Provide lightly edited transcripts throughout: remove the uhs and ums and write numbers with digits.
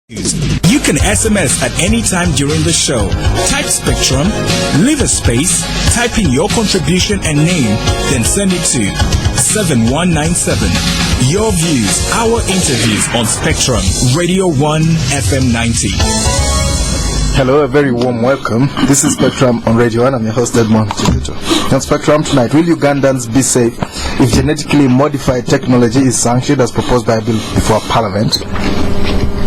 You can SMS at any time during the show. Type Spectrum, leave a space, type in your contribution and name, then send it to 7197. Your views, our interviews on Spectrum, Radio 1 FM 90. Hello, a very warm welcome. This is Spectrum on Radio 1. I'm your host, Edmond. On Spectrum tonight, will Ugandans be safe if genetically modified technology is sanctioned as proposed by a bill before Parliament?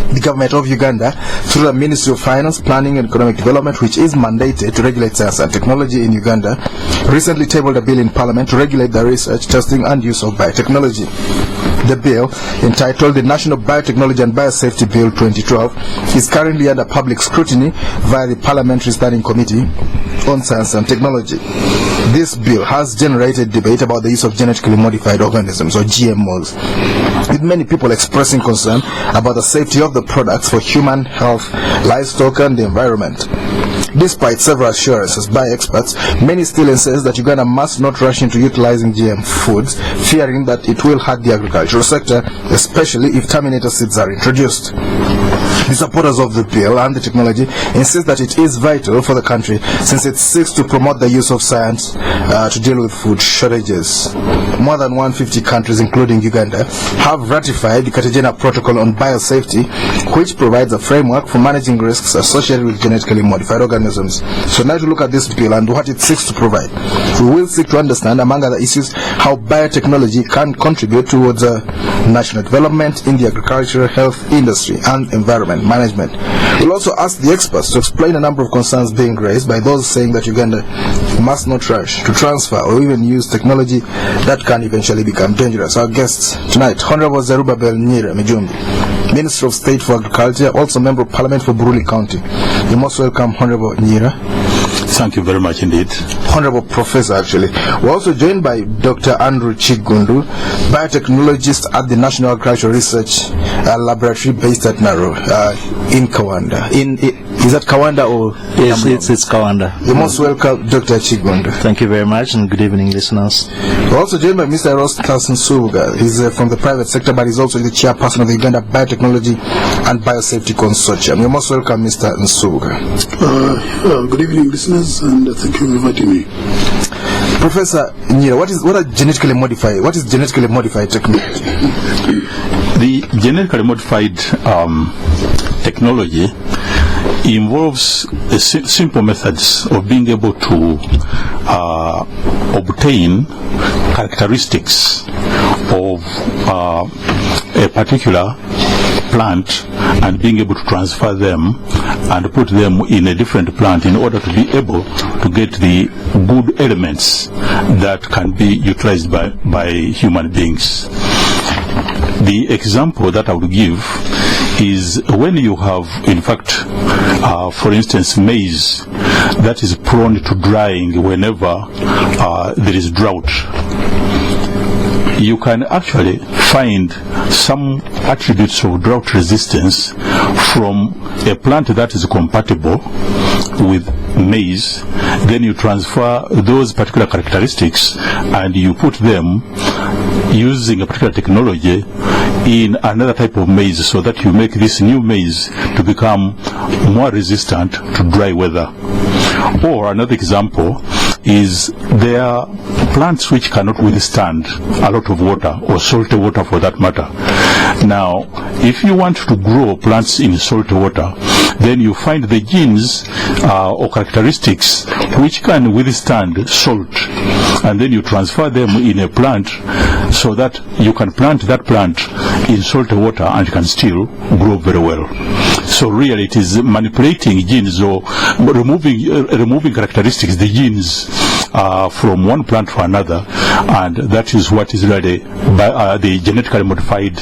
The government of Uganda, through the Ministry of Finance, Planning and Economic Development, which is mandated to regulate science and technology in Uganda, recently tabled a bill in Parliament to regulate the research, testing and use of biotechnology. The bill, entitled the National Biotechnology and Biosafety Bill 2012, is currently under public scrutiny via the Parliamentary Standing Committee on Science and Technology. This bill has generated debate about the use of genetically modified organisms, or GMOs, with many people expressing concern about the safety of the products for human health, livestock and the environment. Despite several assurances by experts, many still insist that Uganda must not rush into utilizing GM foods, fearing that it will hurt the agricultural sector, especially if terminator seeds are introduced. The supporters of the bill and the technology insist that it is vital for the country since it seeks to promote the use of science to deal with food shortages. More than 150 countries, including Uganda, have ratified the Cartagena Protocol on Biosafety, which provides a framework for managing risks associated with genetically modified organisms. So now to look at this bill and what it seeks to provide. We will seek to understand, among other issues, how biotechnology can contribute towards national development in the agricultural, health, industry and environment management. We'll also ask the experts to explain a number of concerns being raised by those saying that Uganda must not rush to transfer or even use technology that can eventually become dangerous. Our guests tonight, Honorable Zerubabel Nyiira, Mijumbi, Minister of State for Agriculture, also Member of Parliament for Buruuli County. You're most welcome, Honorable Nyiira. Thank you very much indeed. Honorable Professor, actually. We're also joined by Dr.Andrew Kiggundu, Biotechnologist at the National Agricultural Research Laboratory based at NARO in Kawanda. Is that Kawanda or? Yes, it's Kawanda. You're most welcome, Dr. Kiggundu. Thank you very much and good evening, listeners. We're also joined by Mr. Erastus Nsubuga. He's from the private sector, but he's also the chairperson of the Uganda Biotechnology and Biosafety Consortium. You're most welcome, Mr. Nsubuga. Good evening, listeners, and thank you for inviting me. Professor Nyiira, what is genetically modified technology? The genetically modified technology involves simple methods of being able to obtain characteristics of a particular plant and being able to transfer them and put them in a different plant in order to be able to get the good elements that can be utilized by human beings. The example that I would give is when you have, in fact, for instance, maize that is prone to drying whenever there is drought. You can actually find some attributes of drought resistance from a plant that is compatible with maize. Then you transfer those particular characteristics and you put them using a particular technology in another type of maize so that you make this new maize to become more resistant to dry weather. Or another example is there are plants which cannot withstand a lot of water or salty water for that matter. Now, if you want to grow plants in salty water, then you find the genes or characteristics which can withstand salt, and then you transfer them in a plant so that you can plant that plant in salty water and can still grow very well. So really it is manipulating genes or removing characteristics, the genes from one plant to another, and that is what is really the genetically modified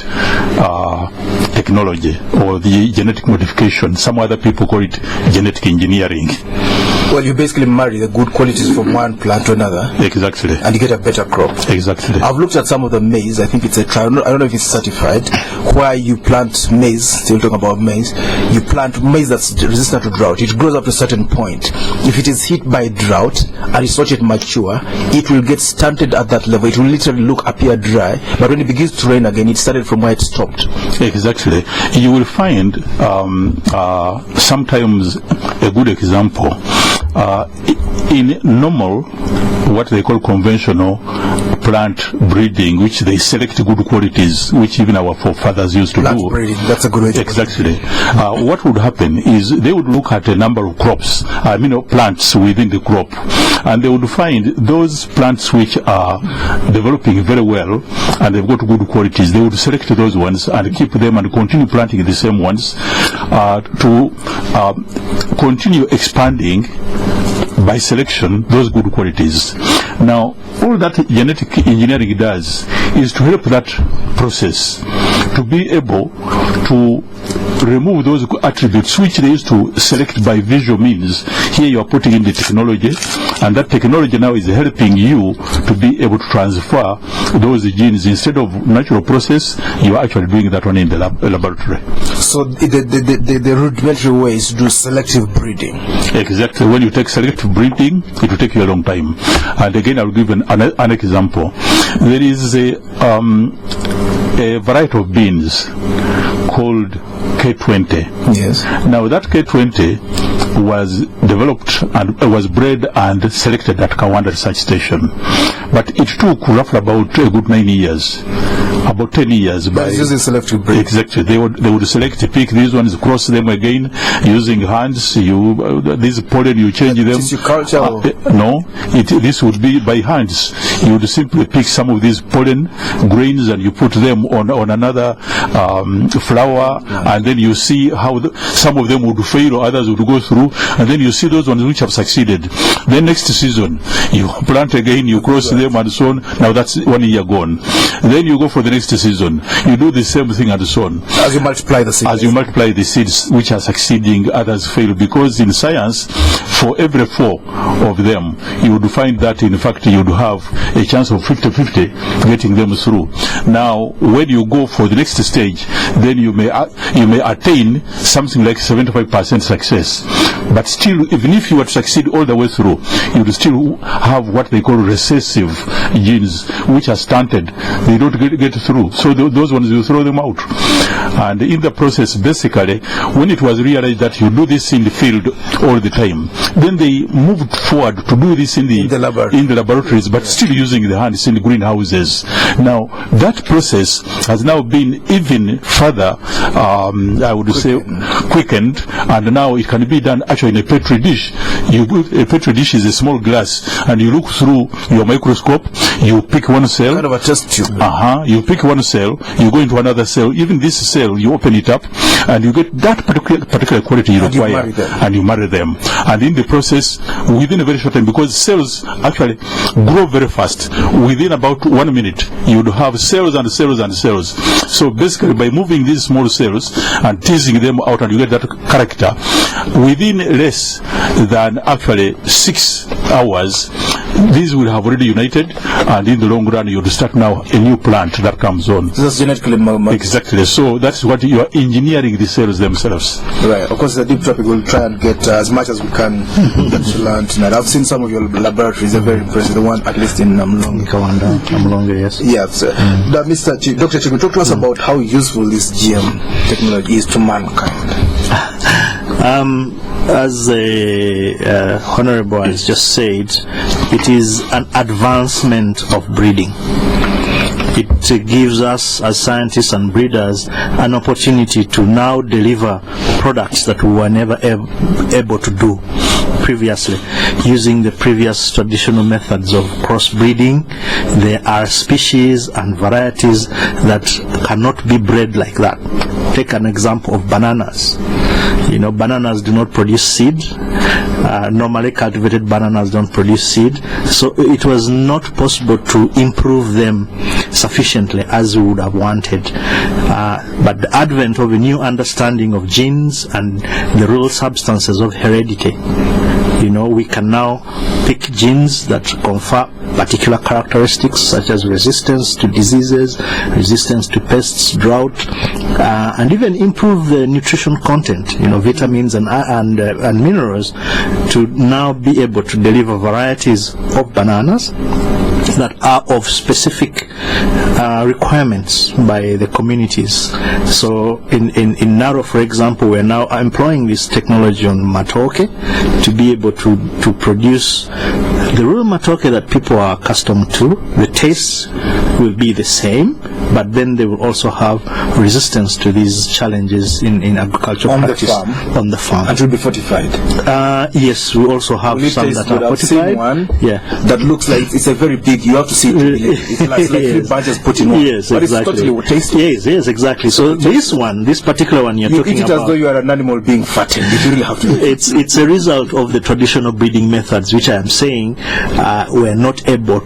technology or the genetic modification. Some other people call it genetic engineering. Well, you basically marry the good qualities from one plant to another. Exactly. And you get a better crop. Exactly. I've looked at some of the maize. I think it's I don't know if it's certified, where you plant maize, still talking about maize, you plant maize that's resistant to drought. It grows up to a certain point. If it is hit by drought and it's not yet mature, it will get stunted at that level. It will literally appear dry, but when it begins to rain again, it started from where it stopped. Exactly. Exactly. You will find sometimes a good example. In normal, what they call conventional plant breeding, which they select good qualities, which even our forefathers used to Plant do. breeding, that's a good way to put it. Exactly. What would happen is they would look at a number of crops, plants within the crop, and they would find those plants which are developing very well and they've got good qualities. They would select those ones and keep them and continue planting the same ones to continue expanding by selection those good qualities. Now, all that genetic engineering does is to help that process to be able to remove those attributes which they used to select by visual means. Here you are putting in the technology, and that technology now is helping you to be able to transfer those genes. Instead of natural process, you are actually doing that one in the laboratory. So the rudimentary way is to do selective breeding. Exactly. When you take selective breeding, it will take you a long time. And again, I will give an example. There is a variety of beans called K20. Yes. Now that K20 was developed and was bred and selected at Kawanda Research Station, but it took roughly about a good 9 years. About 10 years by using selective breeding. Exactly. They would select, pick these ones, cross them again using hands. These pollen, you change them. Tissue culture? No, this would be by hands. You would simply pick some of these pollen grains and you put them on another flower, and then you see how some of them would fail or others would go through, and then you see those ones which have succeeded. Then next season you plant again, you cross them and so on. Now that's 1 year gone. Then you go for the next season, you do the same thing and so on. As you multiply the seeds. As you multiply the seeds which are succeeding, others fail, because in science, for every 4 of them, you would find that in fact you would have a chance of 50-50 getting them through. Now, when you go for the next stage, then you may attain something like 75% success. But still, even if you were to succeed all the way through, you would still have what they call recessive genes, which are stunted. They don't get through. So those ones, you throw them out. And in the process, basically, when it was realized that you do this in the field all the time, then they moved forward to do this in the laboratories, but still using the hands in the greenhouses. Now, that process has now been even further, I would say, quickened, and now it can be done actually in a petri dish. A petri dish is a small glass, and you look through your microscope, you pick one cell. Kind of a test tube. You pick one cell, you go into another cell, even this cell, you open it up, and you get that particular quality you require, and you marry them. And in the process, within a very short time, because cells actually grow very fast, within about 1 minute, you would have cells and cells and cells. So basically, by moving these small cells and teasing them out, and you get that character, within less than actually 6 hours, these will have already united, and in the long run, you will start now a new plant that comes on. This is genetically modified. Exactly. So that's what you are engineering the cells themselves. Right. Of course, it's a deep topic. We'll try and get as much as we can that to learn tonight. I've seen some of your laboratories. They're very impressive. The one at least in Namlonge. Namlonge, yes. Yeah. So, Dr. Chigu, talk to us about how useful this GM technology is to mankind. As the Honorable has just said, it is an advancement of breeding. It gives us, as scientists and breeders, an opportunity to now deliver products that we were never able to do previously, using the previous traditional methods of crossbreeding. There are species and varieties that cannot be bred like that. Take an example of bananas. Bananas do not produce seed. Normally cultivated bananas don't produce seed. So it was not possible to improve them sufficiently as we would have wanted. But the advent of a new understanding of genes and the real substances of heredity, we can now pick genes that confer particular characteristics such as resistance to diseases, resistance to pests, drought, and even improve the nutrition content, vitamins and minerals, to now be able to deliver varieties of bananas that are of specific requirements by the communities. So in NARO, for example, we're now employing this technology on matoke to be able to produce the real matoke that people are accustomed to. The taste will be the same, but then they will also have resistance to these challenges in agricultural practice on the farm. And will be fortified. Yes, we also have some that are fortified. One that looks like it's a very big. You have to see it. It's like 3 bunches put in one. Yes, but exactly. It's totally tasty. Yes, exactly. So this particular one you're talking about. You eat it as though you are an animal being fattened. You really have to. It's a result of the traditional breeding methods, which I am saying we were not able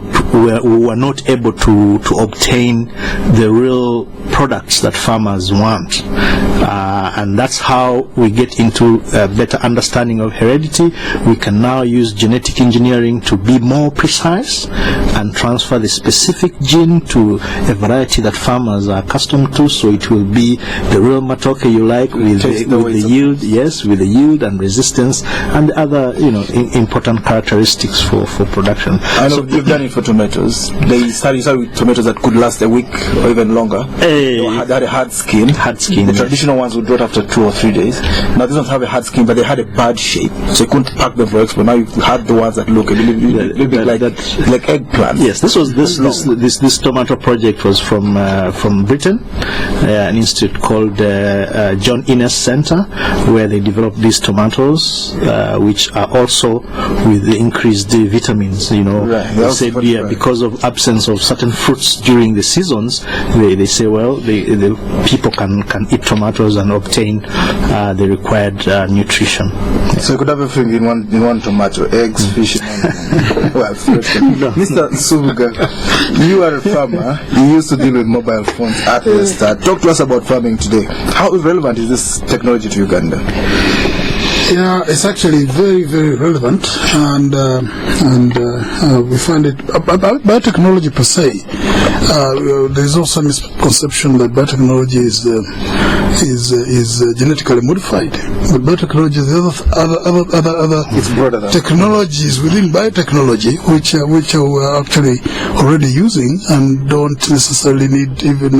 to obtain the real products that farmers want, and that's how we get into a better understanding of heredity. We can now use genetic engineering to be more precise and transfer the specific gene to a variety that farmers are accustomed to, so it will be the real matoke you like with the yield, with the yield and resistance and other important characteristics for production. I know you've done it for tomatoes. They started with tomatoes that could last a week or even longer. They had a hard skin. The traditional ones would rot after 2 or 3 days. Now these ones have a hard skin, but they had a bad shape, so you couldn't pack them for export. Now you had the ones that look a little bit like eggplants. Yes, this tomato project was from Britain, an institute called John Innes Center, where they developed these tomatoes, which are also with the increased vitamins. They say because of absence of certain fruits during the seasons, they say, well, the people can eat tomatoes and obtain the required nutrition. So you could have everything in one tomato: eggs, fish, and well, Mr. Nsubuga, you are a farmer. You used to deal with mobile phones at the start. Talk to us about farming today. How relevant is this technology to Uganda? Yeah, it's actually very, very relevant, and we find it. Biotechnology per se, there's also a misconception that biotechnology is genetically modified. But biotechnology, the other technologies within biotechnology, which are actually already using and don't necessarily need even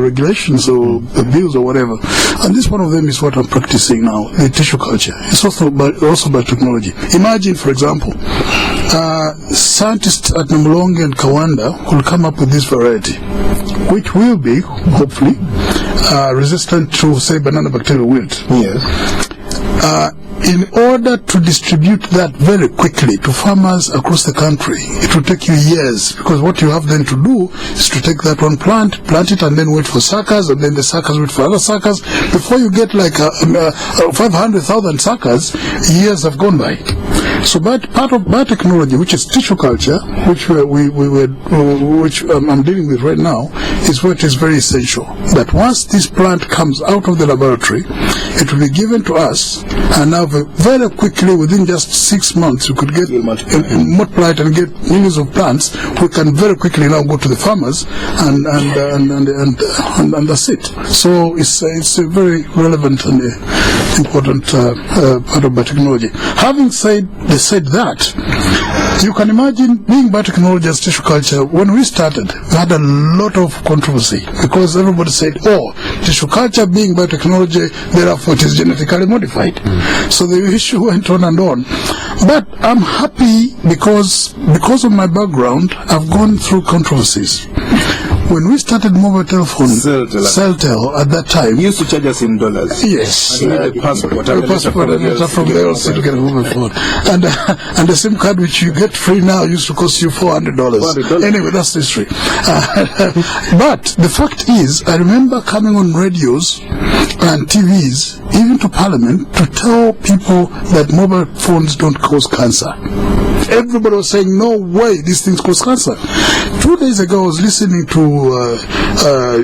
regulations or bills or whatever. And this one of them is what I'm practicing now, the tissue culture. It's also biotechnology. Imagine, for example, scientists at Namulonge and Kawanda will come up with this variety, which will be, hopefully, resistant to, say, banana bacterial wilt. Yes. In order to distribute that very quickly to farmers across the country, it will take you years, because what you have then to do is to take that one plant it, and then wait for suckers, and then the suckers wait for other suckers. Before you get like 500,000 suckers, years have gone by. So part of biotechnology, which is tissue culture, which I'm dealing with right now, is what is very essential. That once this plant comes out of the laboratory, it will be given to us, and now very quickly, within just 6 months, we could get multiply it and get millions of plants. We can very quickly now go to the farmers, and that's it. So it's a very relevant and important part of biotechnology. Having said that, you can imagine being biotechnology as tissue culture. When we started, we had a lot of controversy because everybody said, tissue culture being biotechnology, therefore it is genetically modified. So the issue went on and on. But I'm happy because of my background, I've gone through controversies. When we started mobile telephone, Celtel at that time, you used to charge us in dollars. Yes. And you need a passport. And from there also to get a mobile phone. And the SIM card which you get free now used to cost you $400. Anyway, that's the history. But the fact is, I remember coming on radios and TVs, even to Parliament, to tell people that mobile phones don't cause cancer. Everybody was saying, no way, these things cause cancer. 2 days ago, I was listening to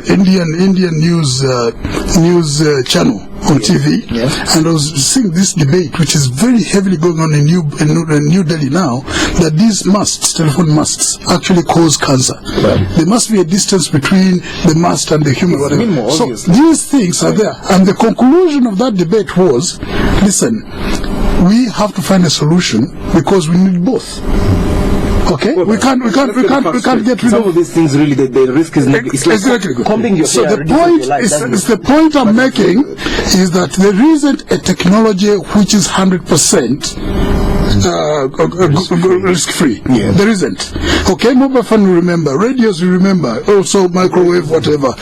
Indian news channel on TV, and I was seeing this debate, which is very heavily going on in New Delhi now, that these masts, telephone masts, actually cause cancer. Right. There must be a distance between the mast and the human. So these things are there, and the conclusion of that debate was, listen, we have to find a solution because we need both. Okay, we can't get rid some of these things. Really, the risk is it's like combing your so hair, the point I'm making is that there isn't a technology which is 100% risk-free. Yeah. There isn't. Okay, mobile phone you remember, radios you remember, also microwave, whatever,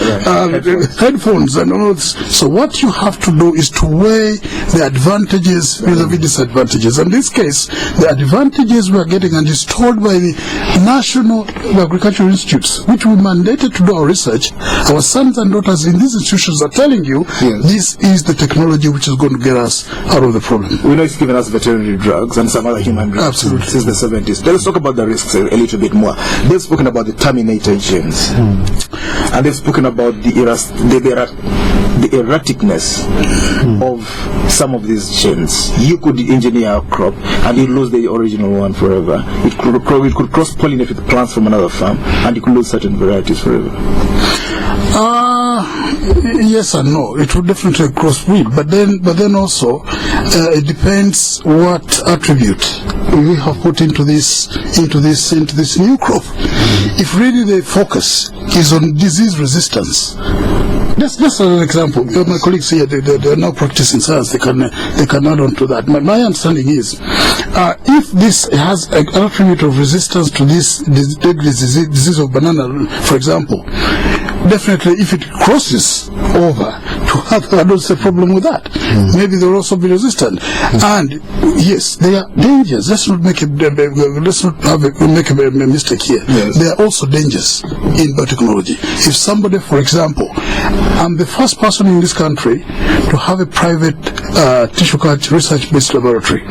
headphones and all this. So what you have to do is to weigh the advantages vis-a-vis disadvantages. In this case, the advantages we are getting, and is told by the National Agricultural Institutes, which we mandated to do our research. Our sons and daughters in these institutions are telling you this is the technology which is going to get us out of the problem. We know it's given us veterinary drugs and some other human drugs. Absolutely. Since the 70s. Let's talk about the risks a little bit more. They've spoken about the terminator genes. And they've spoken about the erraticness of some of these genes. You could engineer a crop and you lose the original one forever. It could cross-pollinate with plants from another farm and you could lose certain varieties forever. Yes and no. It would definitely crossbreed, but then also it depends what attribute we have put into this new crop. If really the focus is on disease resistance, just an example. My colleagues here, they are now practicing science. They can add on to that. My understanding is, if this has an attribute of resistance to this disease of banana, for example, definitely if it crosses over to other, I don't see a problem with that. Maybe they'll also be resistant. And yes, they are dangers. Let's not make a mistake here. Yes. They are also dangers in biotechnology. If somebody, for example, I'm the first person in this country to have a private tissue culture research-based laboratory.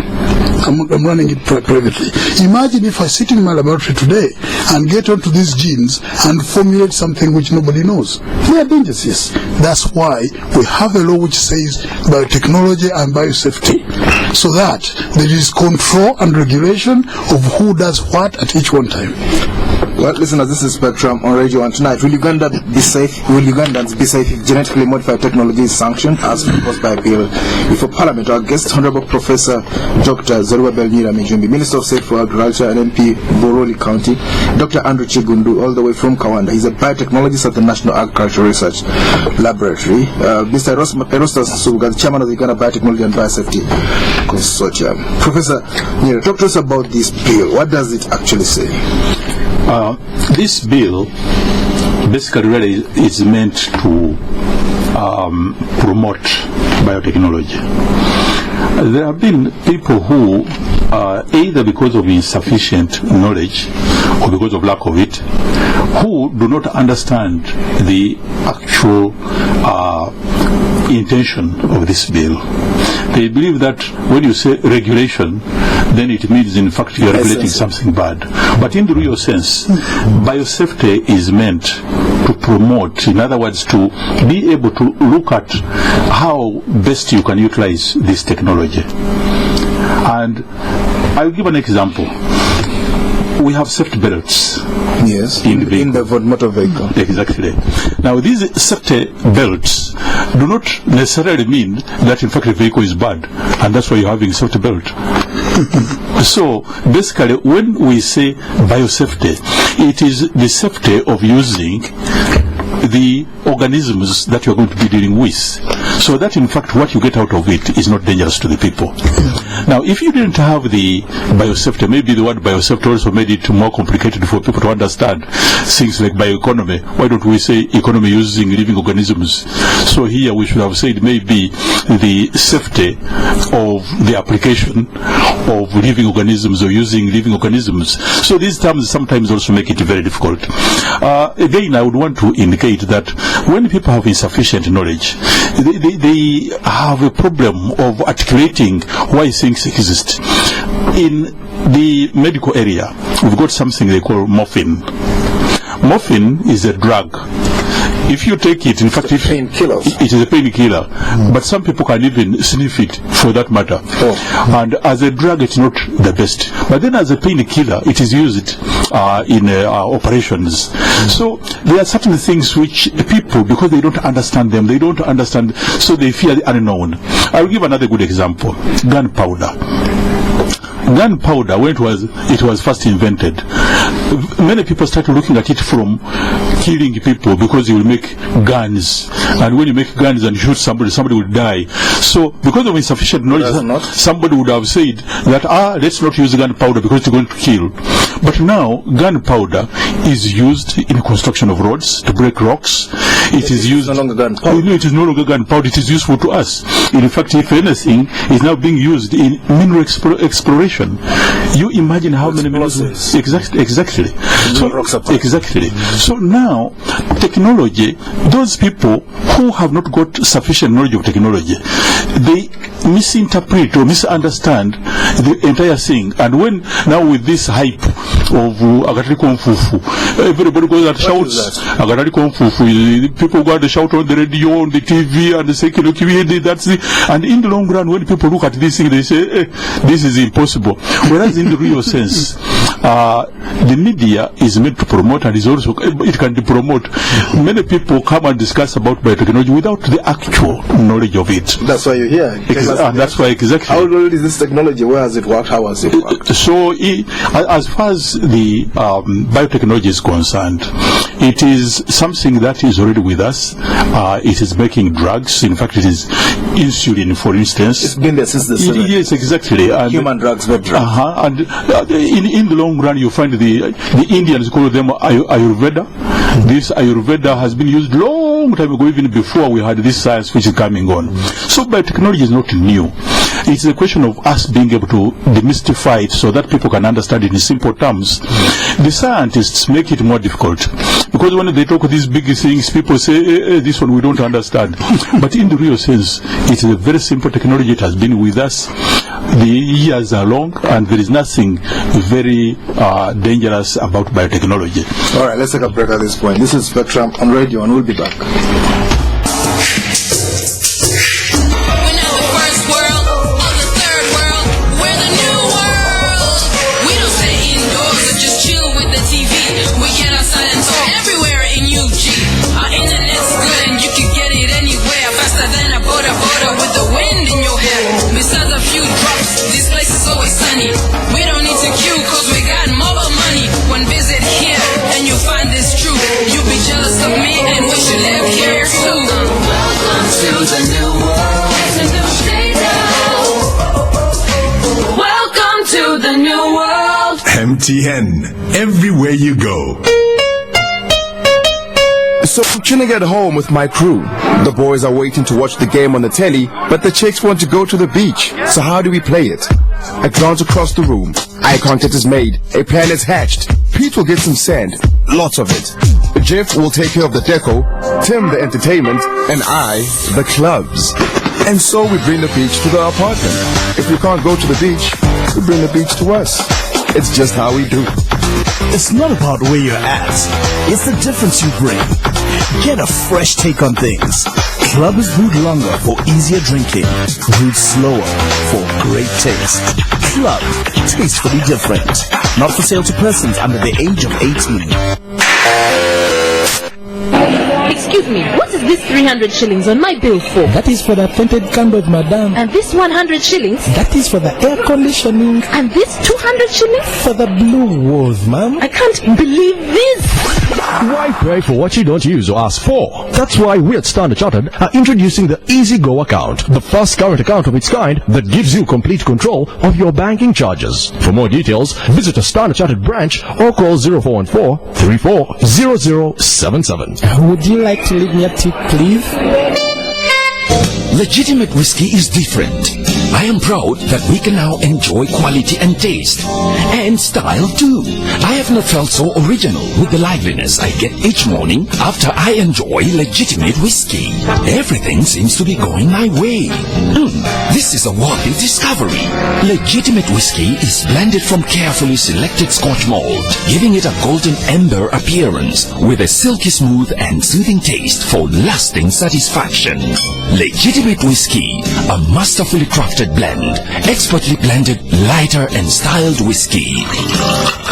I'm running it privately. Imagine if I sit in my laboratory today and get onto these genes and formulate something which nobody knows. They are dangerous, yes. That's why we have a law which says biotechnology and biosafety, so that there is control and regulation of who does what at each one time. Well, listeners, this is Spectrum on Radio 1 tonight. Will Ugandans be safe if genetically modified technology is sanctioned as proposed by bill before Parliament? Our guest, Honorable Professor Dr. Zerubabel Nyiira Mijumbi, Minister of State for Agriculture and MP Buruuli County, Dr. Andrew Kiggundu, all the way from Kaunda. He's a biotechnologist at the National Agricultural Research Laboratory. Mr. Erastus Nsubuga, the Chairman of the Uganda Biotechnology and Biosafety Consortium. Professor Nyiira, talk to us about this bill. What does it actually say? This bill basically really is meant to promote biotechnology. There have been people who, either because of insufficient knowledge or because of lack of it, who do not understand the actual intention of this bill. They believe that when you say regulation, then it means in fact you are regulating something bad. But in the real sense, biosafety is meant to promote, in other words, to be able to look at how best you can utilize this technology. And I'll give an example. We have safety belts. Yes, in the motor vehicle. Exactly. Now, these safety belts do not necessarily mean that in fact the vehicle is bad, and that's why you're having safety belt. So basically, when we say biosafety, it is the safety of using the organisms that you're going to be dealing with, so that in fact what you get out of it is not dangerous to the people. Now, if you didn't have the biosafety, maybe the word biosafety also made it more complicated for people to understand things like bioeconomy. Why don't we say economy using living organisms? So here we should have said maybe the safety of the application of living organisms or using living organisms. So these terms sometimes also make it very difficult. Again, I would want to indicate that when people have insufficient knowledge, they have a problem of articulating why things exist. In the medical area, we've got something they call morphine. Morphine is a drug. If you take it, in fact, it is a painkiller, but some people can even sniff it for that matter. And as a drug, it's not the best. But then as a painkiller, it is used in operations. So there are certain things which people, because they don't understand them, so they fear the unknown. I'll give another good example. Gunpowder. gunpowder, when it was first invented, many people started looking at it from killing people, because you will make guns, and when you make guns and shoot somebody will die. So because of insufficient knowledge, somebody would have said that let's not use gunpowder because it's going to kill. But now gunpowder is used in construction of roads to break rocks. It is used. No longer gunpowder. No, it is no longer gunpowder. It is useful to us. In fact, if anything, is now being used in mineral exploration. You imagine how many minerals? Exactly. Exactly. So now, technology. Those people who have not got sufficient knowledge of technology, they misinterpret or misunderstand the entire thing. And when now with this hype of Agatari Konfufu, everybody goes and shouts Agatari Konfufu. People go and shout on the radio, on the TV, and they say that's it. And in the long run, when people look at this thing, they say this is impossible. Whereas in the real sense, the media is meant to promote, and is also it can promote. Many people come and discuss about biotechnology without the actual knowledge of it. That's why you're here. That's why exactly. How old is this technology? Where has it worked? How has it worked? So, as far as the biotechnology is concerned, it is something that is already with us. It is making drugs. In fact, it is insulin, for instance. It's been there since the 70s. Yes, exactly. And human drugs, web drugs. And in the long run, you find the Indians call them Ayurveda. This Ayurveda has been used long time ago, even before we had this science which is coming on. So biotechnology is not new. It's a question of us being able to demystify it so that people can understand it in simple terms. The scientists make it more difficult, because when they talk these big things, people say, this one we don't understand. But in the real sense, it's a very simple technology. It has been with us. The years are long, and there is nothing very dangerous about biotechnology. All right, let's take a break at this point. This is Spectrum on radio, and we'll be back. We don't need to queue cause we got mobile money. One visit here and you find this true. You'll be jealous of me and wish you lived here too. Welcome to the new world. It's a new state now. Welcome to the new world. MTN, everywhere you go. So I'm chilling at home with my crew. The boys are waiting to watch the game on the telly, but the chicks want to go to the beach. So how do we play it? I glance across the room. Eye contact is made. A plan is hatched. Pete will get some sand. Lots of it. Jeff will take care of the deco, Tim the entertainment, and I the clubs. And so we bring the beach to the apartment. If we can't go to the beach, we bring the beach to us. It's just how we do. It's not about where you're at. It's the difference you bring. Get a fresh take on things. Club is brewed longer for easier drinking. Brewed slower for great taste. Club, tastefully different. Not for sale to persons under the age of 18. Excuse me, what is this 300 shillings on my bill for? That is for the tinted candles, madam. And this 100 shillings? That is for the air conditioning. And this 200 shillings? For the blue walls, ma'am. I can't believe this! Why pay for what you don't use or ask for? That's why we at Standard Chartered are introducing the Easy Go account, the first current account of its kind that gives you complete control of your banking charges. For more details, visit a Standard Chartered branch or call 0414-340077. Would you like to leave me a tip, please? Legitimate whiskey is different. I am proud that we can now enjoy quality and taste. And style too. I have not felt so original with the liveliness I get each morning after I enjoy legitimate whiskey. Everything seems to be going my way. This is a worthy discovery. Legitimate whiskey is blended from carefully selected Scotch malt, giving it a golden amber appearance with a silky smooth and soothing taste for lasting satisfaction. Legitimate whiskey, a masterfully crafted fermented blend, expertly blended, lighter and styled whiskey.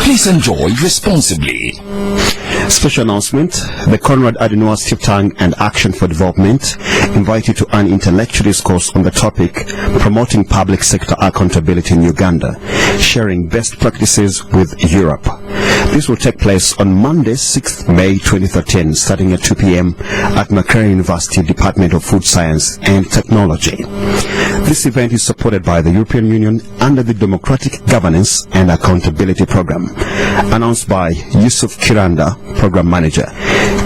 Please enjoy responsibly. Special announcement: the Conrad Adenauer Think Tank and Action for Development invite you to an intellectual discourse on the topic promoting public sector accountability in Uganda, sharing best practices with Europe. This will take place on Monday, 6th May 2013, starting at 2 p.m. at Makerere University Department of Food Science and Technology. This event is supported by the European Union under the Democratic Governance and Accountability Program. Announced by Yusuf Kiranda, Program Manager.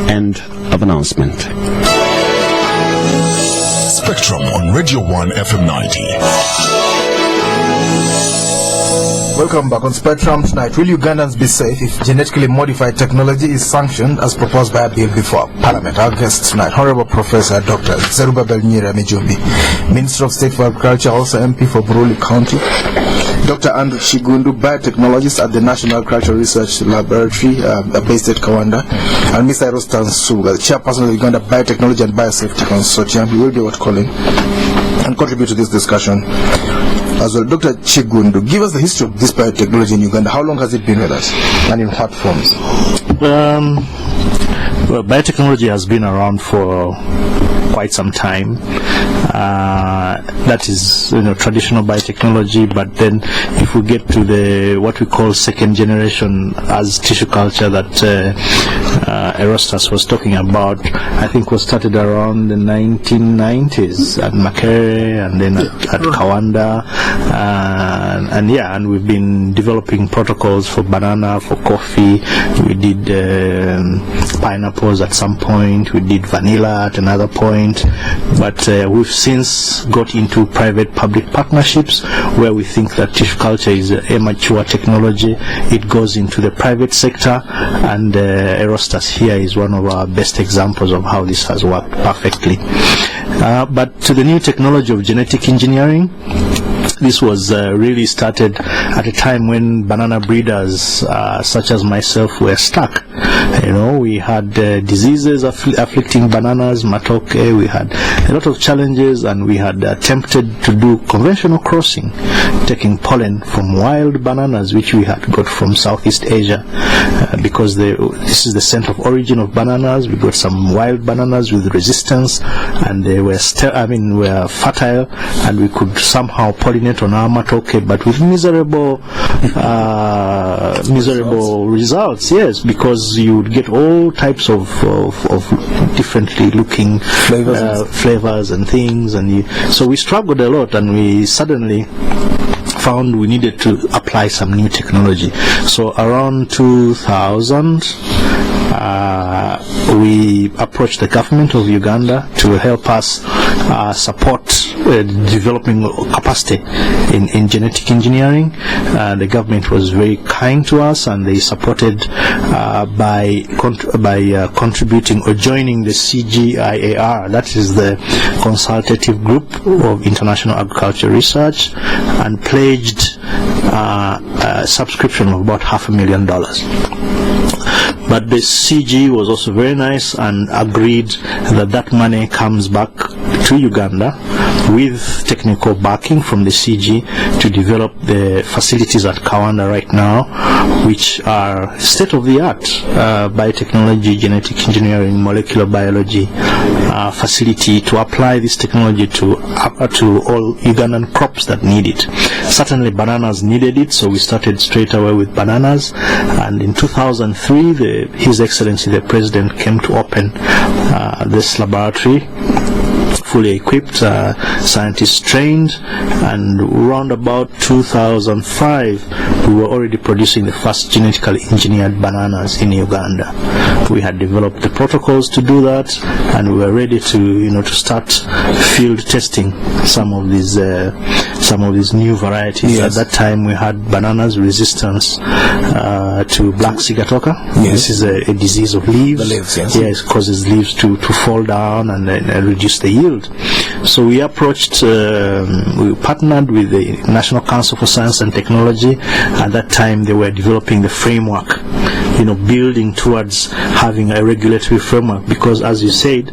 End of announcement. Spectrum on Radio 1 FM 90. Welcome back on Spectrum tonight. Will Ugandans be safe if genetically modified technology is sanctioned as proposed by a bill before Parliament? Our guest tonight, Honorable Professor Dr. Zerubabel Nyiira Mijumbi, Minister of State for Agriculture, also MP for Buruuli County. Dr.Andrew Kiggundu, Biotechnologist at the National Agricultural Research Laboratory based at Uganda, and Mr. Erastus Nsubuga, the Chairperson of the Uganda Biotechnology and Biosafety Consortium. He will be calling and contribute to this discussion as well. Dr. Kiggundu, give us the history of this biotechnology in Uganda. How long has it been with us, and in what forms? Well, biotechnology has been around for quite some time. That is, traditional biotechnology. But then, if we get to the what we call second generation as tissue culture that Erastus was talking about, I think was started around the 1990s at Makerere and then at Kawanda, and we've been developing protocols for banana, for coffee. We did pineapples at some point. We did vanilla at another point. But we've since got into private-public partnerships where we think that tissue culture is a mature technology. It goes into the private sector, and Erastus here is one of our best examples of how this has worked perfectly. But to the new technology of genetic engineering, this was really started at a time when banana breeders such as myself were stuck. We had diseases afflicting bananas, matoke. We had a lot of challenges, and we had attempted to do conventional crossing, taking pollen from wild bananas which we had got from Southeast Asia, because this is the center of origin of bananas. We got some wild bananas with resistance, and they were were fertile, and we could somehow pollinate on our matoke, but with miserable results. Yes, because you would get all types of differently looking flavors and things, and so we struggled a lot, and we suddenly found we needed to apply some new technology. So around 2000, we approached the government of Uganda to help us support developing capacity in genetic engineering. The government was very kind to us, and they supported by contributing or joining the CGIAR, that is the consultative group of international agriculture research, and pledged a subscription of about $500,000. But the CG was also very nice and agreed that money comes back to Uganda with technical backing from the CG to develop the facilities at Kawanda right now, which are state-of-the-art biotechnology, genetic engineering, molecular biology facility to apply this technology to all Ugandan crops that need it. Certainly bananas needed it, so we started straight away with bananas, and in 2003 His Excellency the President came to open this laboratory, fully equipped, scientists trained, and around about 2005 we were already producing the first genetically engineered bananas in Uganda. We had developed the protocols to do that, and we were ready to start field testing some of these new varieties. Yes. At that time we had bananas resistance to black sigatoka. Yes. This is a disease of leaves. The leaves, yes. Yes, it causes leaves to fall down and reduce the yield. So we approached, we partnered with the National Council for Science and Technology. At that time they were developing the framework, building towards having a regulatory framework, because as you said,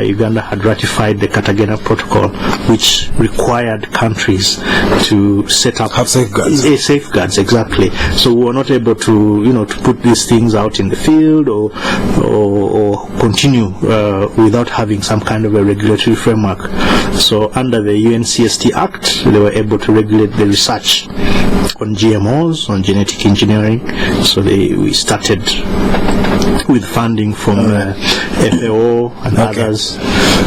Uganda had ratified the Cartagena Protocol, which required countries to set up safeguards. Safeguards, exactly. So we were not able to to put these things out in the field or continue without having some kind of a regulatory framework. So under the UNCST Act, they were able to regulate the research on GMOs, on genetic engineering. So we started with funding from FAO and others.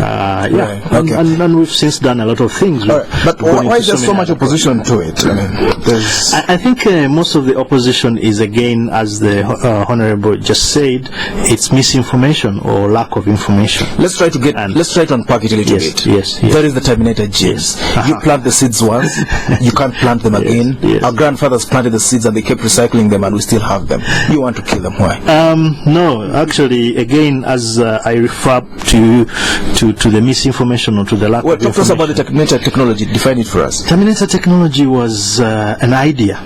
And we've since done a lot of things. But why is there so much opposition to it? I think most of the opposition is, again, as the Honorable just said, it's misinformation or lack of information. Let's try to unpack it a little bit. Yes. There is the terminated genes. You plant the seeds once, you can't plant them again. Our grandfathers planted the seeds and they kept recycling them, and we still have them. You want to kill them? Why? No, actually, again, as I refer to the misinformation or to the lack of information. Talk to us about the terminated technology. Define it for us. Terminated technology was an idea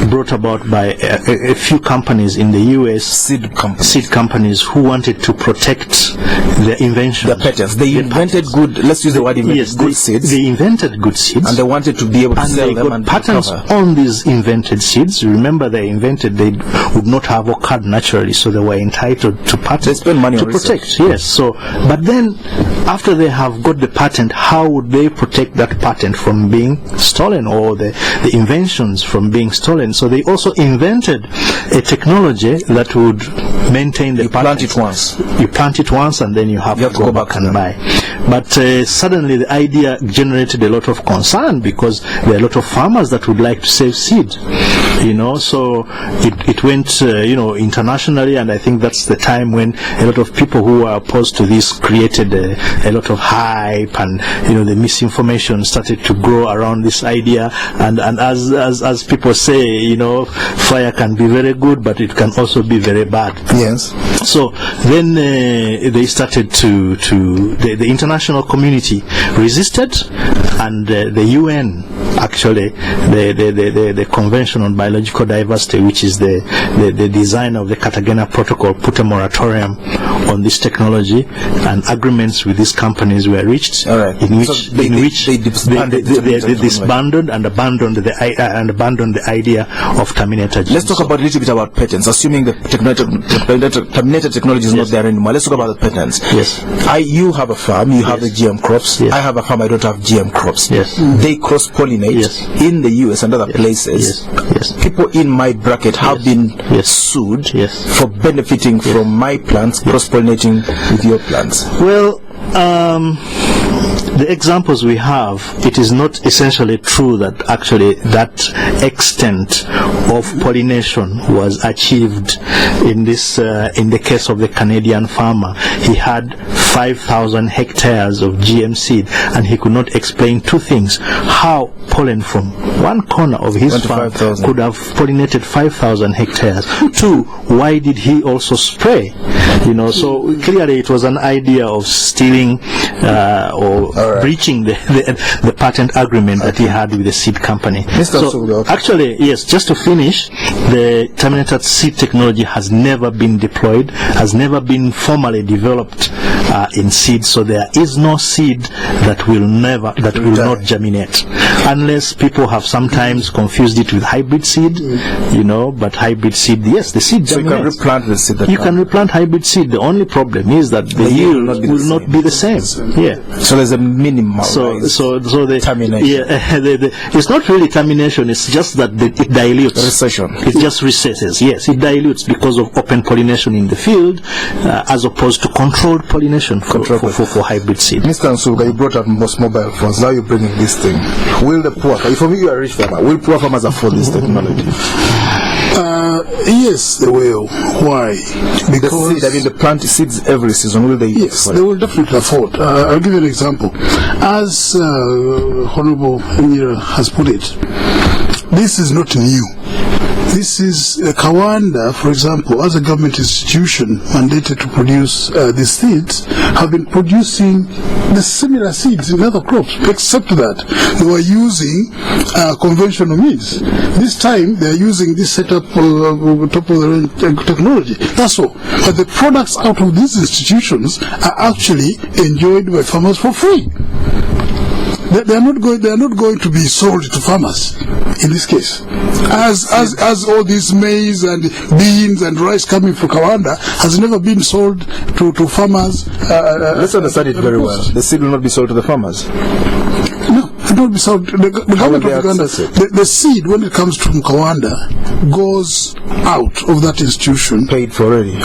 brought about by a few companies in the US, seed companies who wanted to protect their inventions. The patents. They invented good, let's use the word invented, good seeds. They invented good seeds. And they wanted to be able to sell them and patents on these invented seeds. Remember, they would not have occurred naturally, so they were entitled to patents. They spend money to on protect. Research. Yes. So, but then, after they have got the patent, how would they protect that patent from being stolen, or the inventions from being stolen? So they also invented a technology that would maintain the patent. You plant it once and then you have to go back and buy. But suddenly the idea generated a lot of concern, because there are a lot of farmers that would like to save seed. So it went internationally, and I think that's the time when a lot of people who were opposed to this created a lot of hype, and the misinformation started to grow around this idea. And as people say, fire can be very good, but it can also be very bad. Yes. So then they started to the international community resisted, and the UN, actually, the Convention on Biological Diversity, which is the design of the Cartagena Protocol, put a moratorium on this technology, and agreements with these companies were reached, in which they disbanded and abandoned the idea of terminated genes. Let's talk about a little bit about patents. Assuming the terminated technology is not there anymore, let's talk about the patents. Yes. You have a farm, you have the GM crops. I have a farm, I don't have GM crops. Yes. They cross-pollinate in the US and other places. People in my bracket have been sued for benefiting from my plants cross-pollinating with your plants. Well, the examples we have, it is not essentially true that actually that extent of pollination was achieved in the case of the Canadian farmer. He had 5,000 hectares of GM seed, and he could not explain two things: how pollen from one corner of his farm could have pollinated 5,000 hectares. Two, why did he also spray? So clearly it was an idea of stealing or breaching the patent agreement that he had with the seed company. So actually, yes, just to finish, the terminated seed technology has never been deployed, has never been formally developed in seed. So there is no seed that will not germinate, unless people have sometimes confused it with hybrid seed. But hybrid seed, yes, the seed germinates. So you can replant the seed. You can replant hybrid seed. The only problem is that the yield will not be the same. Yeah. So there's a minimal. So the termination. It's not really termination. It's just that it dilutes. Recession. It just recesses. Yes, it dilutes because of open pollination in the field, as opposed to controlled pollination for hybrid seed. Mr. Nsubuga, you brought up most mobile phones. Now you're bringing this thing. Will the poor? For me, you are a rich farmer. Will poor farmers afford this technology? Yes, they will. Why? Because the plant seeds every season. Will they? Yes, they will definitely afford. I'll give you an example. As Honorable Nyiira has put it, this is not new. This is Kawanda, for example, as a government institution mandated to produce these seeds, have been producing the similar seeds in other crops, except that they were using conventional means. This time they are using this setup top of the range technology. That's all. But the products out of these institutions are actually enjoyed by farmers for free. They are not going to be sold to farmers in this case. As all these maize and beans and rice coming from Kawanda has never been sold to farmers. Let's understand it very well. The seed will not be sold to the farmers. No, it will not be sold. The government of Uganda, the seed, when it comes from Kawanda, goes out of that institution. Paid for already.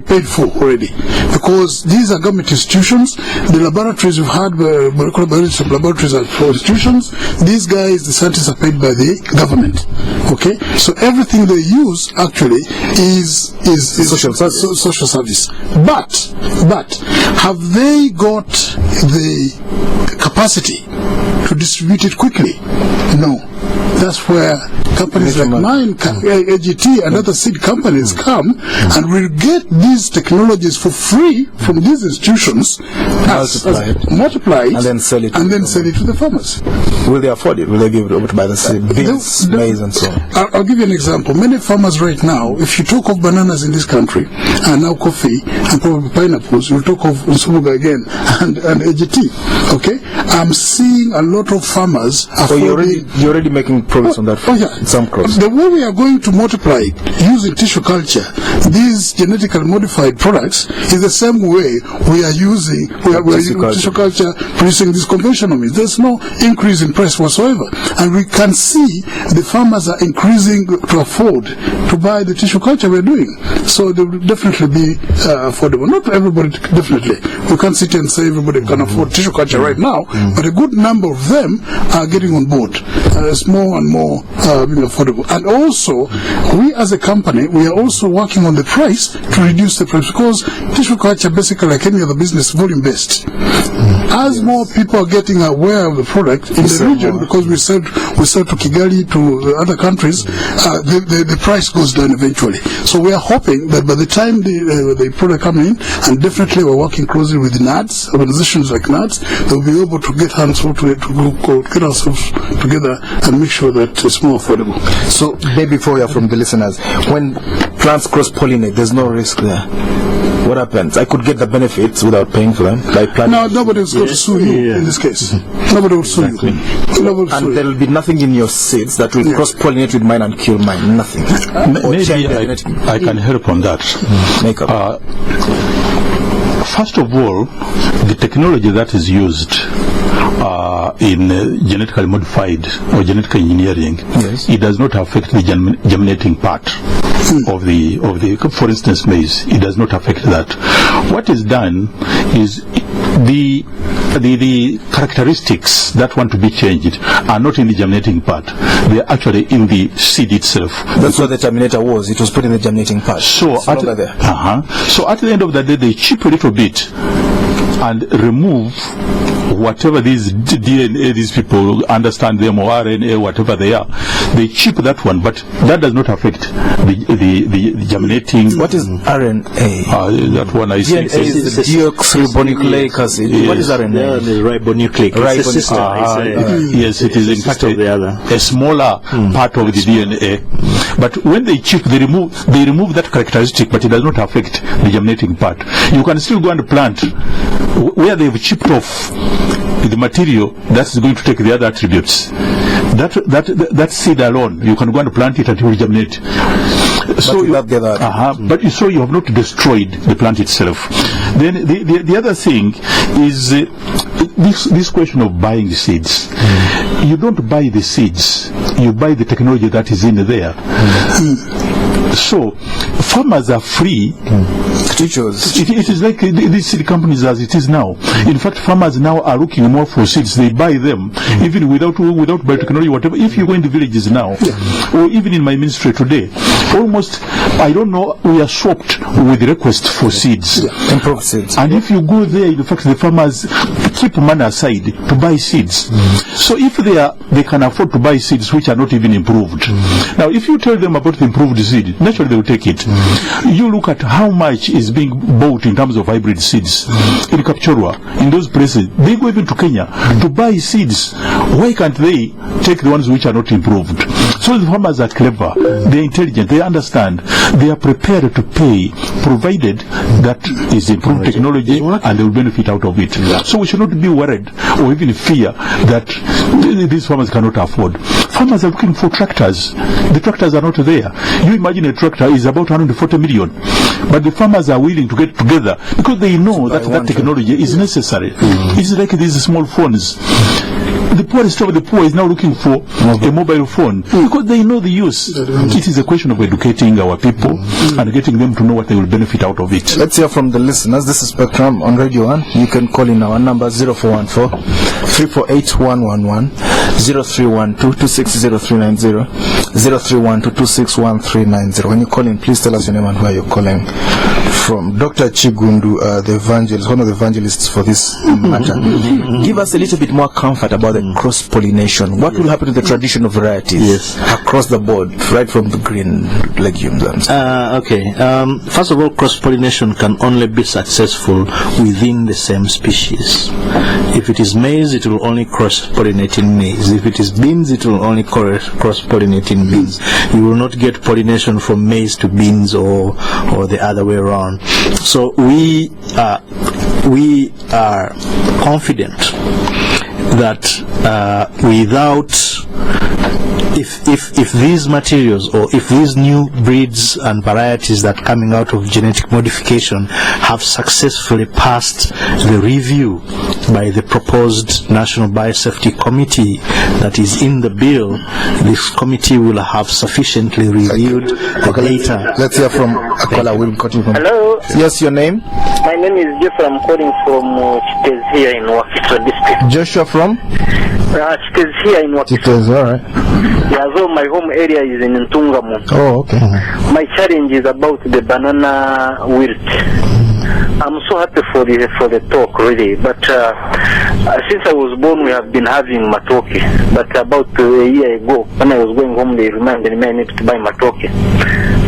Paid for already. Because these are government institutions. The laboratories we've had, laboratories are for institutions. These guys, the scientists, are paid by the government. Okay? So everything they use actually is social service. But have they got the capacity to distribute it quickly? No. That's where companies like mine, AGT and other seed companies come and will get these technologies for free from these institutions, multiply it, and then sell it to the farmers. Will they afford it? Will they give it over to buy the seed, beans, maize and so on? I'll give you an example. Many farmers right now, if you talk of bananas in this country, and now coffee, and probably pineapples, you'll talk of Nsubuga again, and AGT. Okay? I'm seeing a lot of farmers affording... You're already making progress on that in some crops. The way we are going to multiply using tissue culture, these genetically modified products, is the same way we are using tissue culture producing these conventional means. There's no increase in price whatsoever. And we can see the farmers are increasing to afford to buy the tissue culture we're doing. So they will definitely be affordable. Not everybody, definitely. We can't sit and say everybody can afford tissue culture right now, but a good number of them are getting on board. It's more and more being affordable. And also, we as a company, we are also working on the price to reduce the price, because tissue culture, basically like any other business, volume based. As more people are getting aware of the product in the region, because we sell to Kigali, to other countries, the price goes down eventually. So we are hoping that by the time the product come in, and definitely we're working closely with the NADS, organizations like NADS, they'll be able to get ourselves together and make sure that it's more affordable. So, maybe before we hear from the listeners, when plants cross-pollinate, there's no risk there. What happens? I could get the benefits without paying for them by planting. No, nobody's going to sue you in this case. Nobody will sue you. And there will be nothing in your seeds that will cross-pollinate with mine and kill mine. Nothing. Maybe I can help on that. First of all, the technology that is used in genetically modified or genetic engineering, it does not affect the germinating part of the, for instance, maize. It does not affect that. What is done is the characteristics that want to be changed are not in the germinating part. They are actually in the seed itself. That's what the terminator was. It was put in the germinating part. So at the end of the day, they chip a little bit and remove whatever these DNA, these people understand them, or RNA, whatever they are. They chip that one, but that does not affect the germinating. What is RNA? That one I see. DNA is the deoxyribonucleic acid. What is RNA? The ribonucleic. Yes, it is in fact a smaller part of the DNA. But when they chip, they remove that characteristic, but it does not affect the germinating part. You can still go and plant where they've chipped off the material that's going to take the other attributes. That seed alone, you can go and plant it until it germinate. So you have not destroyed the plant itself. Then the other thing is this question of buying the seeds. You don't buy the seeds, you buy the technology that is in there. So farmers are free to choose. It is like these seed companies as it is now. In fact, farmers now are looking more for seeds. They buy them even without biotechnology, whatever. If you go in the villages now, or even in my ministry today, almost, I don't know, we are swamped with requests for seeds. Improved seeds. And if you go there, in fact, the farmers keep money aside to buy seeds. So if they can afford to buy seeds which are not even improved. Now, if you tell them about the improved seed, naturally they will take it. You look at how much is being bought in terms of hybrid seeds in Kapchorwa, in those places. They go even to Kenya to buy seeds. Why can't they take the ones which are not improved? So the farmers are clever, they're intelligent, they understand, they are prepared to pay, provided that is improved technology and they will benefit out of it. So we should not be worried or even fear that these farmers cannot afford. Farmers are looking for tractors. The tractors are not there. You imagine a tractor is about 140 million, but the farmers are willing to get together because they know that that technology is necessary. It's like these small phones. The poorest of the poor is now looking for a mobile phone because they know the use. It is a question of educating our people and getting them to know what they will benefit out of it. Let's hear from the listeners. This is Spectrum on Radio 1. You can call in our number 0414 348 111, 0312 260390, 0312 261390. When you call in, please tell us your name and where you're calling from. Dr. Kiggundu, the evangelist, one of the evangelists for this matter. Give us a little bit more comfort about the cross-pollination. What will happen to the traditional varieties across the board, right from the green legumes? Okay. First of all, cross-pollination can only be successful within the same species. If it is maize, it will only cross-pollinate in maize. If it is beans, it will only cross-pollinate in beans. You will not get pollination from maize to beans or the other way around. So we are confident that without if these materials or if these new breeds and varieties that are coming out of genetic modification have successfully passed the review by the proposed National Biosafety Committee that is in the bill, this committee will have sufficiently reviewed the data. Let's hear from Akola. We'll continue. Hello. Yes, your name? My name is Joshua. I'm calling from Chitez here in Wakitra district. Joshua from? Chitez here in Wakitra. Chitez, alright. Yeah, so my home area is in Ntungamu. Oh, okay. My challenge is about the banana wilt. I'm so happy for the talk, really. But since I was born, we have been having matoke. But about a year ago, when I was going home, they reminded me I need to buy matoke.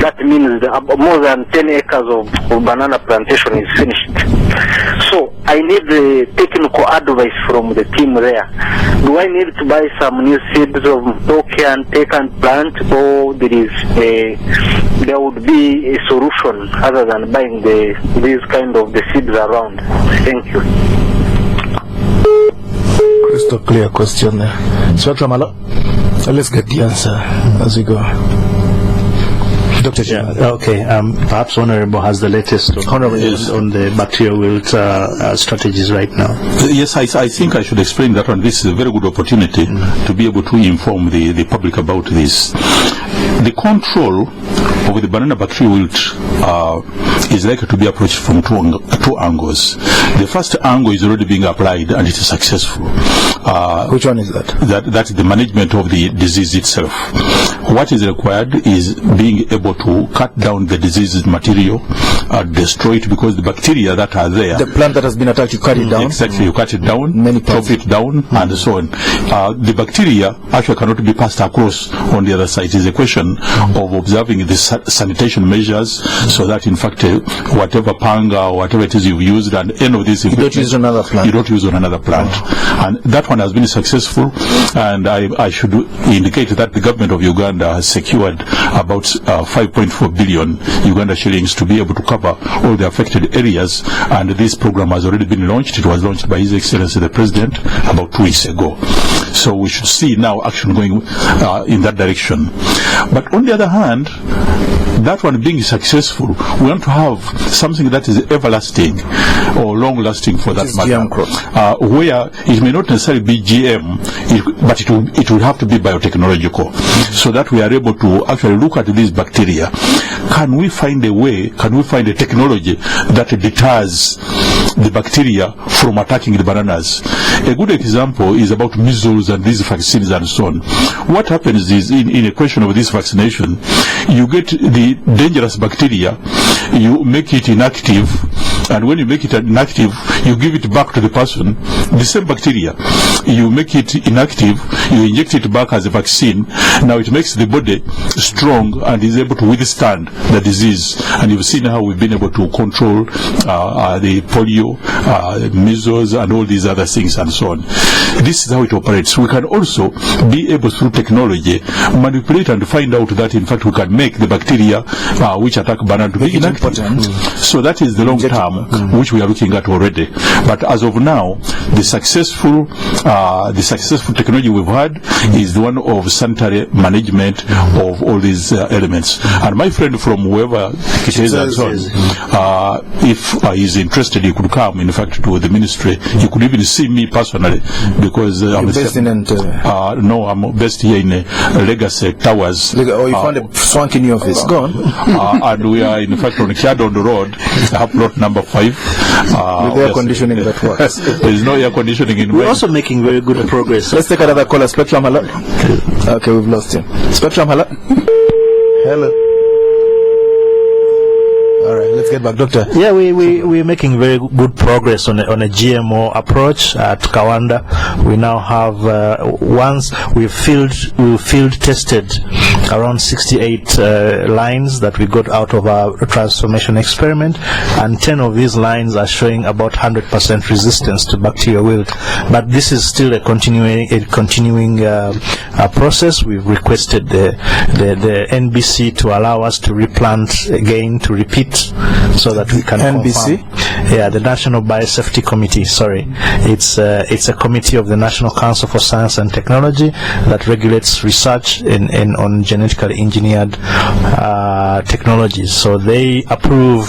That means more than 10 acres of banana plantation is finished. So I need technical advice from the team there. Do I need to buy some new seeds of matoke and take and plant, or there would be a solution other than buying these kind of the seeds around? Thank you. Crystal clear question there. Spectrum, let's get the answer as we go. Dr. Okay. Perhaps Honorable has the latest on the bacterial wilt strategies right now. Yes, I think I should explain that one. This is a very good opportunity to be able to inform the public about this. The control of the banana bacterial wilt is likely to be approached from two angles. The first angle is already being applied and it is successful. Which one is that? That's the management of the disease itself. What is required is being able to cut down the diseased material, destroy it, because the bacteria that are there. The plant that has been attacked, you cut it down? Exactly, you cut it down, chop it down, and so on. The bacteria actually cannot be passed across on the other side. It is a question of observing the sanitation measures so that, in fact, whatever panga or whatever it is you've used and any of these, you don't use another plant. You don't use on another plant. And that one has been successful, and I should indicate that the government of Uganda has secured about 5.4 billion Uganda shillings to be able to cover all the affected areas, and this program has already been launched. It was launched by His Excellency the President about 2 weeks ago. So we should see now action going in that direction. But on the other hand, that one being successful, we want to have something that is everlasting or long-lasting for that matter, where it may not necessarily be GM, but it will have to be biotechnological, so that we are able to actually look at these bacteria. Can we find a way, can we find a technology that deters the bacteria from attacking the bananas? A good example is about measles and these vaccines and so on. What happens is, in a question of this vaccination, you get the dangerous bacteria, you make it inactive, and when you make it inactive, you give it back to the person, the same bacteria. You make it inactive, you inject it back as a vaccine. Now it makes the body strong and is able to withstand the disease. And you've seen how we've been able to control the polio, measles, and all these other things and so on. This is how it operates. We can also be able, through technology, manipulate and find out that in fact we can make the bacteria which attack banana to be inactive. So that is the long term which we are looking at already. But as of now, the successful technology we've had is the one of sanitary management of all these elements. And my friend from whoever it is and so on, if he's interested, he could come, in fact, to the ministry. He could even see me personally, because I'm based in no, I'm based here in Legacy Towers. Oh, you found a swanky new office. Go on. And we are, in fact, on Kiggundu Road, plot number 5. With air conditioning that works. There is no air conditioning in. We're also making very good progress. Let's take another caller. Spectrum, hello. Okay, we've lost him. Spectrum, hello. Hello. All right, let's get back, Doctor. Yeah, we're making very good progress on a GMO approach at Kawanda. We now have once we've field tested around 68 lines that we got out of our transformation experiment, and 10 of these lines are showing about 100% resistance to bacterial wilt. But this is still a continuing process. We've requested the NBC to allow us to replant again, to repeat, so that we can NBC? confirm. Yeah, the National Biosafety Committee. Sorry, it's a committee of the National Council for Science and Technology that regulates research on genetically engineered technologies. So they approve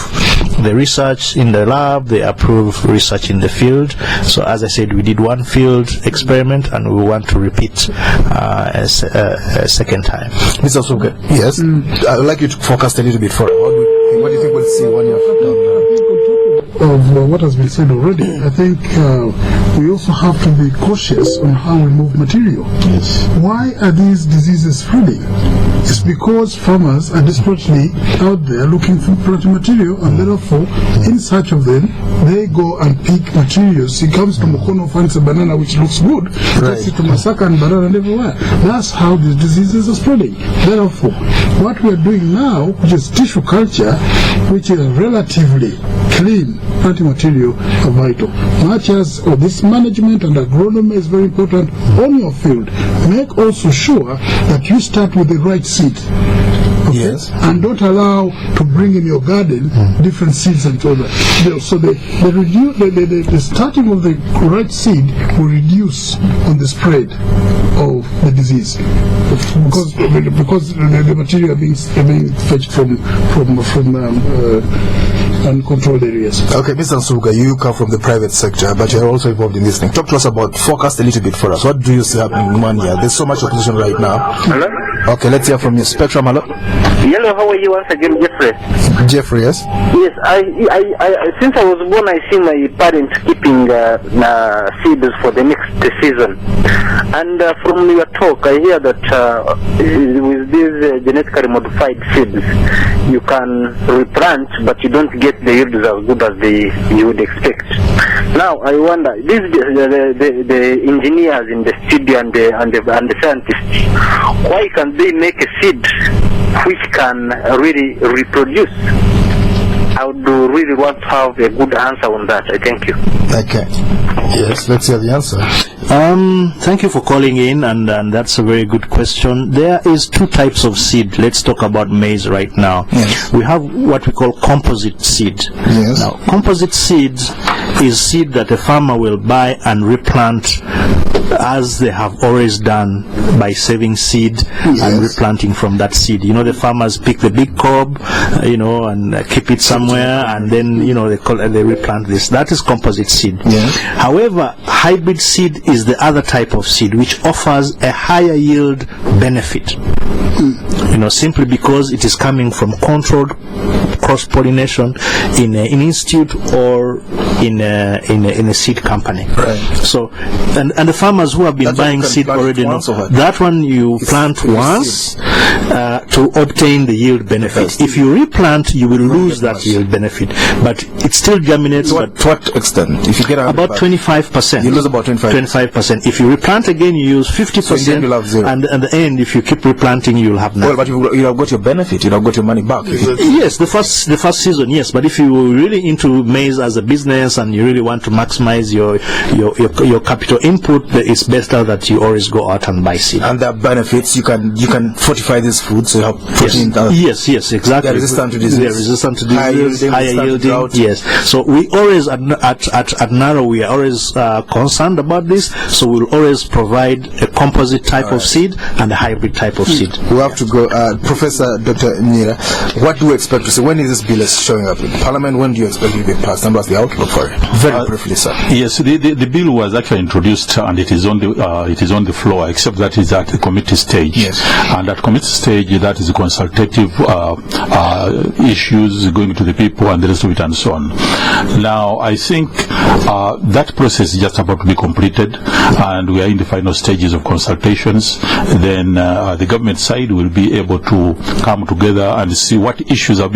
the research in the lab, they approve research in the field. So as I said, we did one field experiment and we want to repeat a second time. Mr. Nsubuga, yes, I would like you to focus a little bit further. What do you think we'll see when you're done? Of what has been said already, I think we also have to be cautious on how we move material. Yes. Why are these diseases spreading? It's because farmers are desperately out there looking for plant material, and therefore, in search of them, they go and pick materials. He comes to Mukono, finds a banana which looks good, takes it to Masaka and banana and everywhere. That's how these diseases are spreading. Therefore, what we are doing now, which is tissue culture, which is relatively clean plant material, are vital. Much as this management and agronomy is very important on your field, make also sure that you start with the right seed. Okay? Yes. And don't allow to bring in your garden different seeds and all that. So the starting of the right seed will reduce on the spread of the disease, because the material are being fetched from uncontrolled areas. Okay, Mr. Nsubuga, you come from the private sector, but you're also involved in this thing. Talk to us about, focus a little bit for us. What do you see happening in Manya? There's so much opposition right now. Hello? Okay, let's hear from you. Spectrum, hello? Hello, how are you once again, Jeffrey? Jeffrey, yes? Yes, I since I was born, I see my parents keeping seeds for the next season. And from your talk, I hear that with these genetically modified seeds, you can replant, but you don't get the yields as good as you would expect. Now, I wonder, the engineers in the studio and the scientists, why can they make a seed which can really reproduce I would really want to have a good answer on that. I thank you. Okay. Yes, let's hear the answer. Thank you for calling in, and that's a very good question. There is two types of seed. Let's talk about maize right now. Yes. We have what we call composite seed. Yes. Now, composite seed is seed that a farmer will buy and replant as they have always done by saving seed and replanting from that seed. You know, the farmers pick the big cob, and keep it somewhere, and then, they replant this. That is composite seed. Yes. However, hybrid seed is the other type of seed which offers a higher yield benefit. Simply because it is coming from controlled cross-pollination in an institute or in a seed company. Right. So, and the farmers who have been buying seed already know that one you plant once to obtain the yield benefit. If you replant, you will lose that yield benefit, but it still germinates. To what extent? If you get about 25%, you lose about 25%. If you replant again, you use 50%, you'll have zero. And at the end, if you keep replanting, you'll have nothing. Well, but you have got your benefit. You have got your money back. Yes, the first season, yes. But if you're really into maize as a business and you really want to maximize your capital input, it's better that you always go out and buy seed. And there are benefits. You can fortify this food, so you have protein. Yes, exactly. They're resistant to disease. They're resistant to disease. Higher yielding. Yes. So we always at NARO we are always concerned about this. So we'll always provide a composite type of seed and a hybrid type of seed. We have to go. Professor Dr. Nyiira, what do we expect to see? When is this bill showing up in Parliament? When do you expect it to be passed? And what's the outlook for it? Very briefly, sir. Yes, the bill was actually introduced and it is on the floor, except that is at the committee stage. Yes. And at committee stage, that is consultative issues going to the people and the rest of it and so on. Now, I think that process is just about to be completed, and we are in the final stages of consultations. Then the government side will be able to come together and see what issues have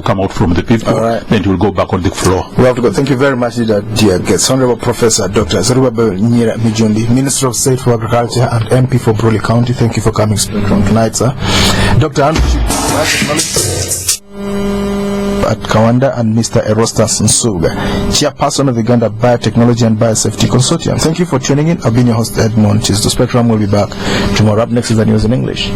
come out from the people. All right. Then it will go back on the floor. We have to go. Thank you very much, dear guests. Honorable Professor Dr. Zerubabel Nyiira Mijumbi, Minister of State for Agriculture and MP for Buruuli County. Thank you for coming tonight, sir. Dr. Andrew at Kawanda, and Mr. Erastus Nsubuga, Chairperson of the Uganda Biotechnology and Biosafety Consortium. Thank you for tuning in. I've been your host, Edmond. The Spectrum will be back tomorrow. Up next is the news in English.